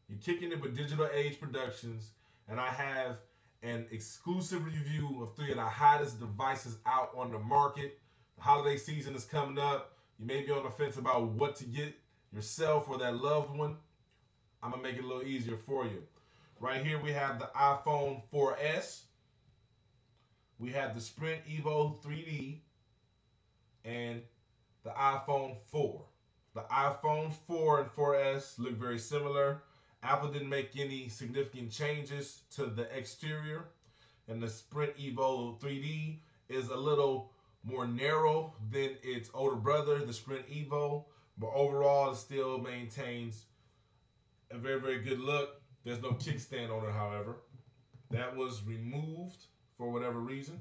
You're kicking it with Digital Age Productions, and I have an exclusive review of three of the hottest devices out on the market. The holiday season is coming up. You may be on the fence about what to get yourself or that loved one. I'm gonna make it a little easier for you. Right here we have the iPhone 4S, we have the Sprint Evo 3D, and the iPhone 4. The iPhone 4 and 4S look very similar. Apple didn't make any significant changes to the exterior, and the Sprint Evo 3D is a little more narrow than its older brother, the Sprint Evo, but overall it still maintains a very, very good look. There's no kickstand on it, however. That was removed for whatever reason.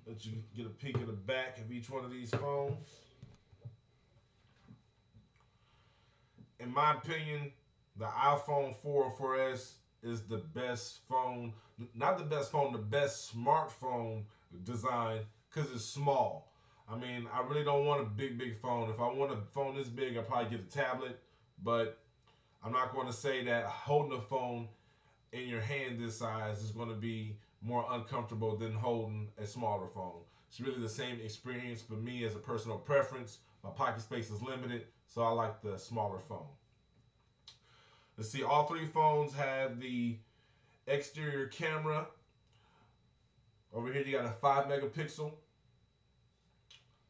Let you get a peek at the back of each one of these phones. In my opinion, the iPhone 4 and 4S is the best phone, not the best phone, the best smartphone design because it's small. I mean, I really don't want a big, big phone. If I want a phone this big, I'll probably get a tablet, but I'm not going to say that holding a phone in your hand this size is going to be more uncomfortable than holding a smaller phone. It's really the same experience, but me as a personal preference, my pocket space is limited, so I like the smaller phone. Let's see, all three phones have the exterior camera. Over here, you got a 5 megapixel.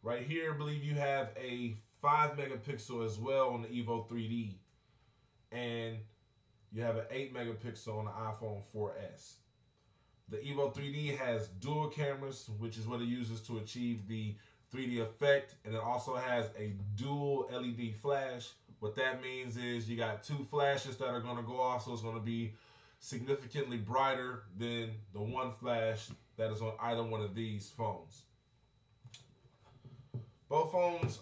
Right here, I believe you have a 5 megapixel as well on the Evo 3D. And you have an 8 megapixel on the iPhone 4S. The Evo 3D has dual cameras, which is what it uses to achieve the 3D effect, and it also has a dual LED flash. What that means is you got two flashes that are going to go off, so it's going to be significantly brighter than the one flash that is on either one of these phones. Both phones,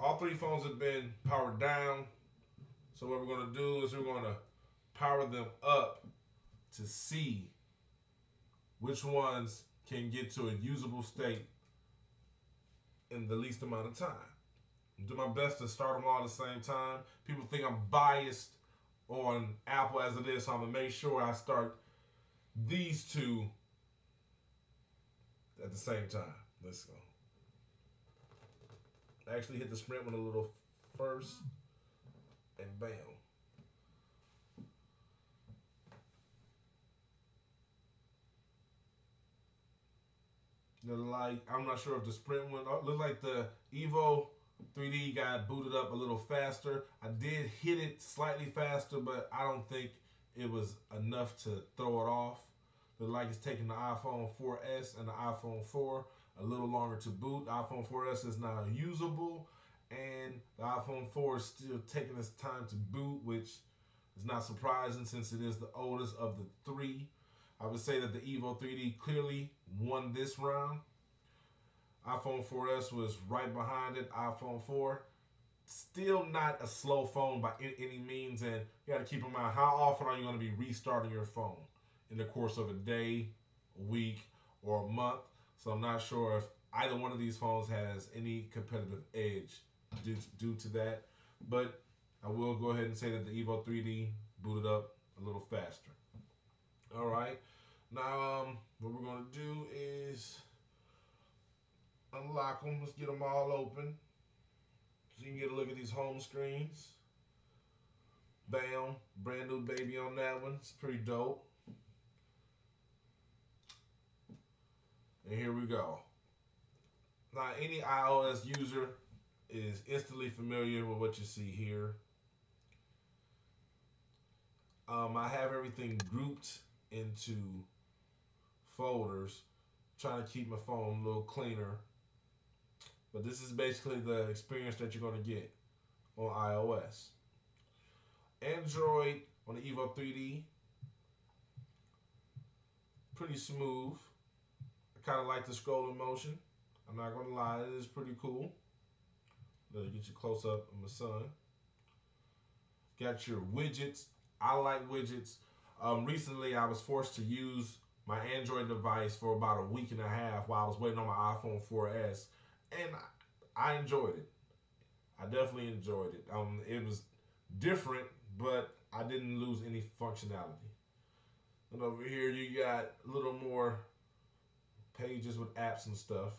all three phones have been powered down. So what we're going to do is we're going to power them up to see which ones can get to a usable state in the least amount of time. Do my best to start them all at the same time. People think I'm biased on Apple as it is, so I'm going to make sure I start these two at the same time. Let's go. Actually hit the Sprint one a little first, and bam. The light, I'm not sure if the Sprint one, looked like the Evo 3D got booted up a little faster. I did hit it slightly faster, but I don't think it was enough to throw it off. Looked like it's taking the iPhone 4S and the iPhone 4 a little longer to boot. The iPhone 4S is now usable, and the iPhone 4 is still taking its time to boot, which is not surprising since it is the oldest of the three. I would say that the Evo 3D clearly won this round. iPhone 4S was right behind it. iPhone 4, still not a slow phone by any means, and you got to keep in mind, how often are you going to be restarting your phone in the course of a day, a week, or a month? So I'm not sure if either one of these phones has any competitive edge due to that, but I will go ahead and say that the Evo 3D booted up a little faster. All right, now what we're going to do is unlock them. Let's get them all open so you can get a look at these home screens. Bam, brand new baby on that one. It's pretty dope. And here we go. Now, any iOS user is instantly familiar with what you see here. I have everything grouped into folders, trying to keep my phone a little cleaner. But this is basically the experience that you're going to get on iOS. Android on the Evo 3D, pretty smooth. I kind of like the scrolling motion. I'm not going to lie, it is pretty cool. Let me get you close up of my son. Got your widgets. I like widgets. Recently, I was forced to use my Android device for about a week and a half while I was waiting on my iPhone 4S, and I enjoyed it. I definitely enjoyed it. It was different, but I didn't lose any functionality. And over here, you got a little more pages with apps and stuff.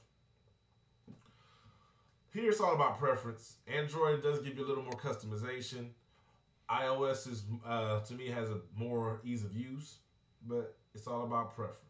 Here, it's all about preference. Android does give you a little more customization. iOS is, to me, has a more ease of use, but it's all about preference.